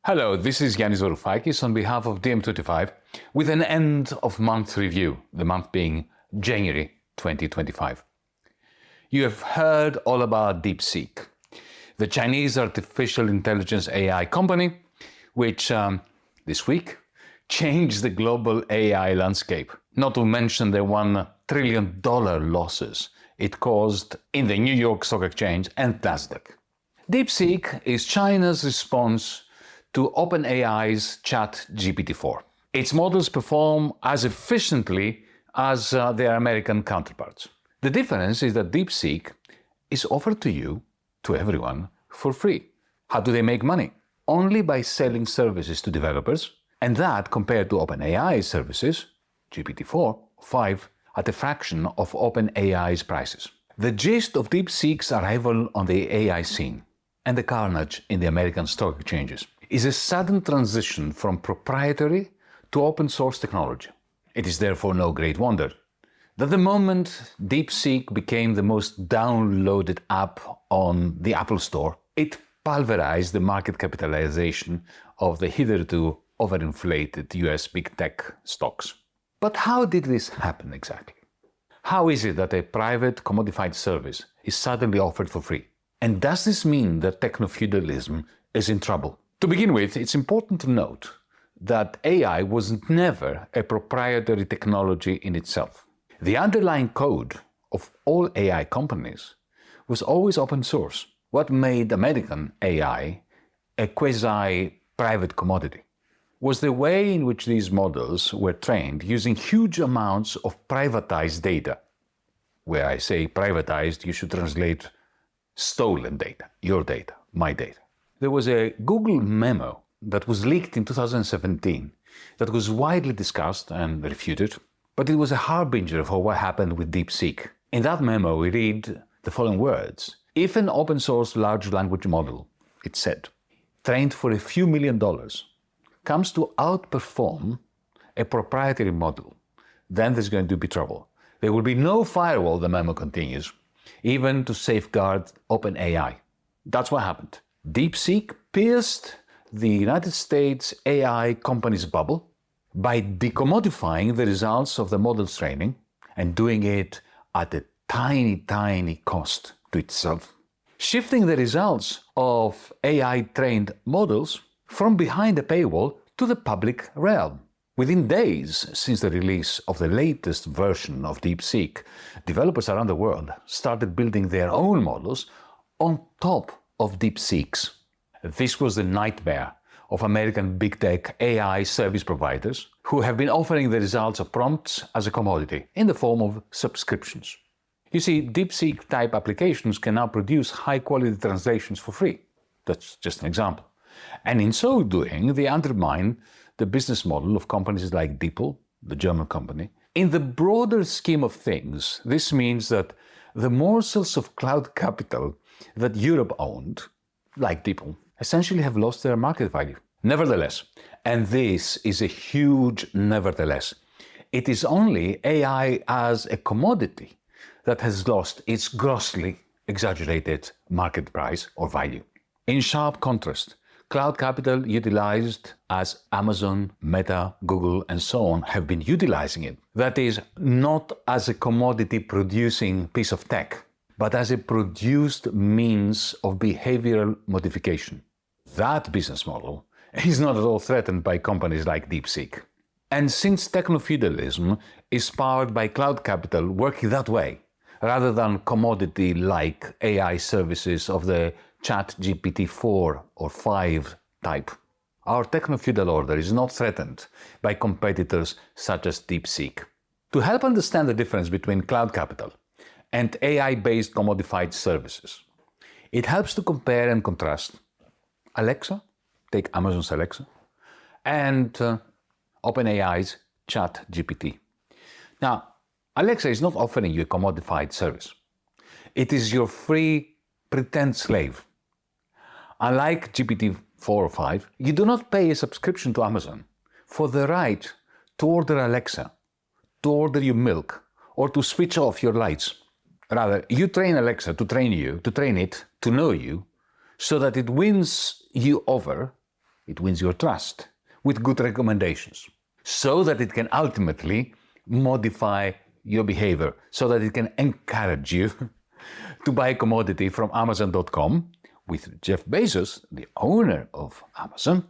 Hello, this is Yannis Varoufakis on behalf of DM25 with an end-of-month review, the month being January 2025. You have heard all about DeepSeek, the Chinese artificial intelligence AI company, which this week changed the global AI landscape, not to mention the $1 trillion losses it caused in the New York Stock Exchange and Nasdaq. DeepSeek is China's response to OpenAI's ChatGPT-4. Its models perform as efficiently as their American counterparts. The difference is that DeepSeek is offered to you, to everyone, for free. How do they make money? Only by selling services to developers, and that compared to OpenAI's services, GPT-4, 5, at a fraction of OpenAI's prices. The gist of DeepSeek's arrival on the AI scene and the carnage in the American stock exchanges is a sudden transition from proprietary to open source technology. It is therefore no great wonder that the moment DeepSeek became the most downloaded app on the Apple Store, it pulverized the market capitalization of the hitherto overinflated US big tech stocks. But how did this happen exactly? How is it that a private commodified service is suddenly offered for free? And does this mean that techno-feudalism is in trouble? To begin with, it's important to note that AI was never a proprietary technology in itself. The underlying code of all AI companies was always open source. What made American AI a quasi-private commodity was the way in which these models were trained using huge amounts of privatized data. Where I say privatized, you should translate stolen data, your data, my data. There was a Google memo that was leaked in 2017 that was widely discussed and refuted, but it was a harbinger for what happened with DeepSeek. In that memo, we read the following words: if an open source large language model, it said, trained for a few $1 million, comes to outperform a proprietary model, then there's going to be trouble. There will be no firewall, the memo continues, even to safeguard OpenAI. That's what happened. DeepSeek pierced the United States AI company's bubble by decommodifying the results of the model's training and doing it at a tiny cost to itself, shifting the results of AI-trained models from behind a paywall to the public realm. Within days since the release of the latest version of DeepSeek, developers around the world started building their own models on top of DeepSeek's. This was the nightmare of American big tech AI service providers who have been offering the results of prompts as a commodity in the form of subscriptions. You see, DeepSeek type applications can now produce high quality translations for free. That's just an example. And in so doing, they undermine the business model of companies like DeepL, the German company. In the broader scheme of things, this means that the morsels of cloud capital that Europe owned, like DeepL, essentially have lost their market value. Nevertheless, and this is a huge nevertheless, it is only AI as a commodity that has lost its grossly exaggerated market price or value. In sharp contrast, cloud capital utilized as Amazon, Meta, Google, and so on have been utilizing it. That is, not as a commodity producing piece of tech, but as a produced means of behavioral modification. That business model is not at all threatened by companies like DeepSeek. And since techno-feudalism is powered by cloud capital working that way, rather than commodity-like AI services of the ChatGPT-4 or 5 type, our techno-feudal order is not threatened by competitors such as DeepSeek. To help understand the difference between cloud capital and AI-based commodified services, it helps to compare and contrast Alexa, take Amazon's Alexa, and OpenAI's ChatGPT. Now, Alexa is not offering you a commodified service. It is your free pretend slave. Unlike GPT-4 or 5, you do not pay a subscription to Amazon for the right to order Alexa, to order you milk, or to switch off your lights. Rather, you train Alexa to train it to know you, so that it wins you over it wins your trust with good recommendations, so that it can ultimately modify your behavior, so that it can encourage you to buy a commodity from Amazon.com, with Jeff Bezos, the owner of Amazon,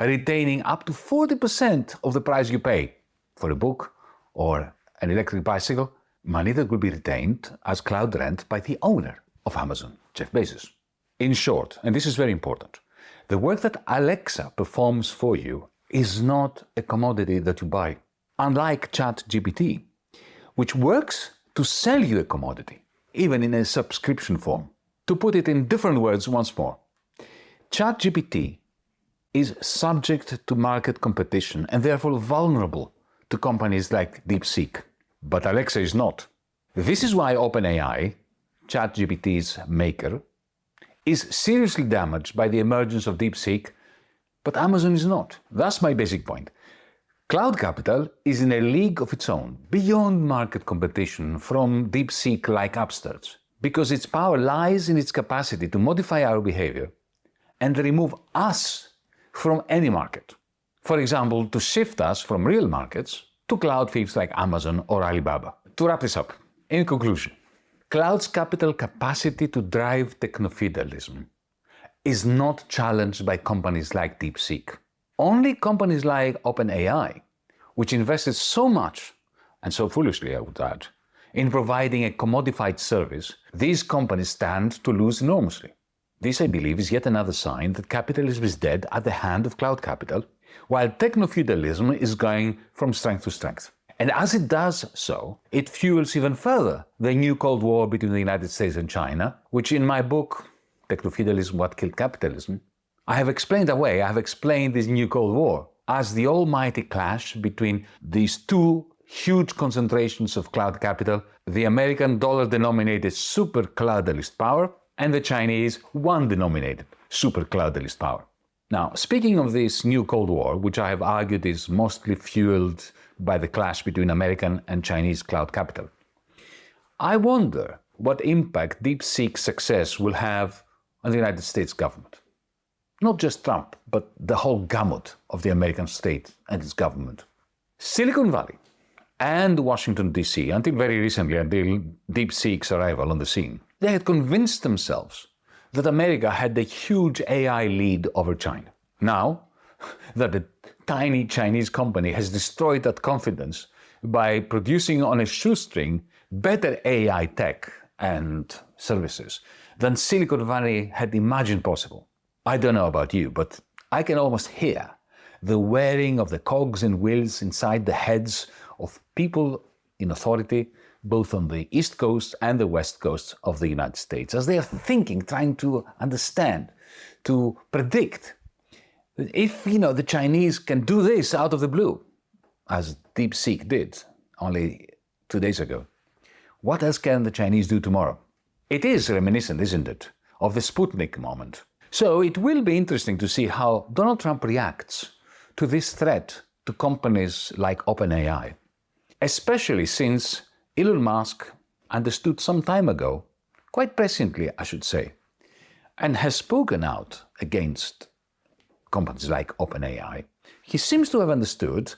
retaining up to 40% of the price you pay for a book or an electric bicycle, money that will be retained as cloud rent by the owner of Amazon, Jeff Bezos. In short, and this is very important, the work that Alexa performs for you is not a commodity that you buy. Unlike ChatGPT, which works to sell you a commodity, even in a subscription form. To put it in different words once more, ChatGPT is subject to market competition and therefore vulnerable to companies like DeepSeek. But Alexa is not. This is why OpenAI, ChatGPT's maker, is seriously damaged by the emergence of DeepSeek, but Amazon is not. That's my basic point. Cloud capital is in a league of its own, beyond market competition from DeepSeek-like upstarts, because its power lies in its capacity to modify our behavior and remove us from any market. For example, to shift us from real markets to cloud thieves like Amazon or Alibaba. To wrap this up, in conclusion, cloud's capital capacity to drive techno-feudalism is not challenged by companies like DeepSeek. Only companies like OpenAI, which invested so much, and so foolishly I would add, in providing a commodified service, these companies stand to lose enormously. This, I believe, is yet another sign that capitalism is dead at the hand of cloud capital, while techno-feudalism is going from strength to strength. And as it does so, it fuels even further the new Cold War between the United States and China, which in my book, Techno-Feudalism, What Killed Capitalism, I have explained away, I have explained this new Cold War as the almighty clash between these two huge concentrations of cloud capital, the American dollar-denominated super cloudalist power and the Chinese yuan-denominated super cloudalist power. Now, speaking of this new Cold War, which I have argued is mostly fueled by the clash between American and Chinese cloud capital, I wonder what impact DeepSeek's success will have on the United States government. Not just Trump, but the whole gamut of the American state and its government. Silicon Valley and Washington, D.C., until very recently, until DeepSeek's arrival on the scene, they had convinced themselves that America had a huge AI lead over China. Now that a tiny Chinese company has destroyed that confidence by producing on a shoestring better AI tech and services than Silicon Valley had imagined possible. I don't know about you, but I can almost hear the whirring of the cogs and wheels inside the heads of people in authority, both on the East Coast and the West Coast of the United States, as they are thinking, trying to understand, to predict that if, the Chinese can do this out of the blue, as DeepSeek did only 2 days ago, what else can the Chinese do tomorrow? It is reminiscent, isn't it, of the Sputnik moment. So it will be interesting to see how Donald Trump reacts to this threat to companies like OpenAI, especially since Elon Musk understood some time ago, quite presciently I should say, and has spoken out against companies like OpenAI. He seems to have understood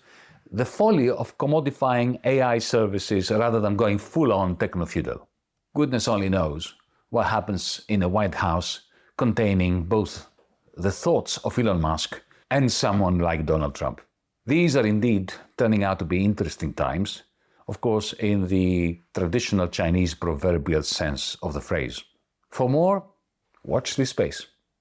the folly of commodifying AI services rather than going full-on techno-feudal. Goodness only knows what happens in a White House containing both the thoughts of Elon Musk and someone like Donald Trump. These are indeed turning out to be interesting times, of course in the traditional Chinese proverbial sense of the phrase. For more, watch this space.